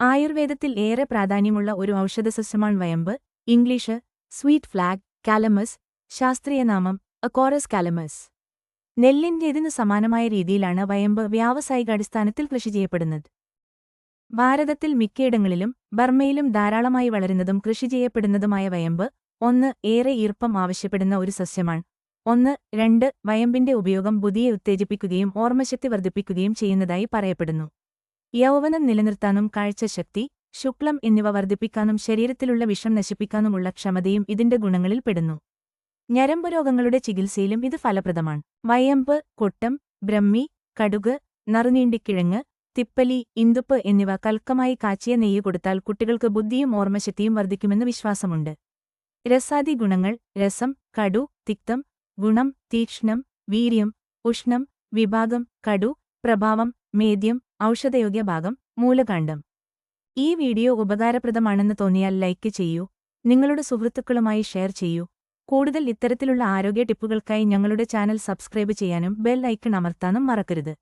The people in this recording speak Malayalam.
ആയുർവേദത്തിൽ ഏറെ പ്രാധാന്യമുള്ള ഒരു ഔഷധസസ്യമാണ് വയമ്പ്. ഇംഗ്ലീഷ് സ്വീറ്റ് ഫ്ലാഗ് കാലമസ്, ശാസ്ത്രീയനാമം അക്കോറസ് കാലമസ്. നെല്ലിന്റേതിനു സമാനമായ രീതിയിലാണ് വയമ്പ് വ്യാവസായികാടിസ്ഥാനത്തിൽ കൃഷി ചെയ്യപ്പെടുന്നത്. ഭാരതത്തിൽ മിക്കയിടങ്ങളിലും ബർമയിലും ധാരാളമായി വളരുന്നതും കൃഷി ചെയ്യപ്പെടുന്നതുമായ വയമ്പ് 1 ഏറെ ഈർപ്പം ആവശ്യപ്പെടുന്ന ഒരു സസ്യമാണ്. 2 വയമ്പിന്റെ ഉപയോഗം ബുദ്ധിയെ ഉത്തേജിപ്പിക്കുകയും ഓർമ്മശക്തി വർദ്ധിപ്പിക്കുകയും ചെയ്യുന്നതായി പറയപ്പെടുന്നു. യൗവനം നിലനിർത്താനും കാഴ്ചശക്തി, ശുക്ലം എന്നിവ വർദ്ധിപ്പിക്കാനും ശരീരത്തിലുള്ള വിഷം നശിപ്പിക്കാനുമുള്ള ക്ഷമതയും ഇതിന്റെ ഗുണങ്ങളിൽ പെടുന്നു. ഞരമ്പുരോഗങ്ങളുടെ ചികിത്സയിലും ഇത് ഫലപ്രദമാണ്. വയമ്പ്, കൊട്ടം, ബ്രഹ്മി, കടുക്, നറുനീണ്ടിക്കിഴങ്ങ്, തിപ്പലി, ഇന്ദുപ്പ് എന്നിവ കൽക്കമായി കാച്ചിയ നെയ്യ് കൊടുത്താൽ കുട്ടികൾക്ക് ബുദ്ധിയും ഓർമ്മശക്തിയും വർദ്ധിക്കുമെന്ന് വിശ്വാസമുണ്ട്. രസാദി ഗുണങ്ങൾ: രസം, കടു, തിക്തം, ഗുണം, തീക്ഷ്ണം, വീര്യം, ഉഷ്ണം, വിഭാഗം, കടു, പ്രഭാവം, മേദ്യം, ഔഷധയോഗ്യ ഭാഗം, മൂലകാണ്ഡം. ഈ വീഡിയോ ഉപകാരപ്രദമാണെന്ന് തോന്നിയാൽ ലൈക്ക് ചെയ്യൂ, നിങ്ങളുടെ സുഹൃത്തുക്കളുമായി ഷെയർ ചെയ്യൂ. കൂടുതൽ ഇത്തരത്തിലുള്ള ആരോഗ്യ ടിപ്പുകൾക്കായി ഞങ്ങളുടെ ചാനൽ സബ്സ്ക്രൈബ് ചെയ്യാനും ബെൽ ഐക്കൺ അമർത്താനും മറക്കരുത്.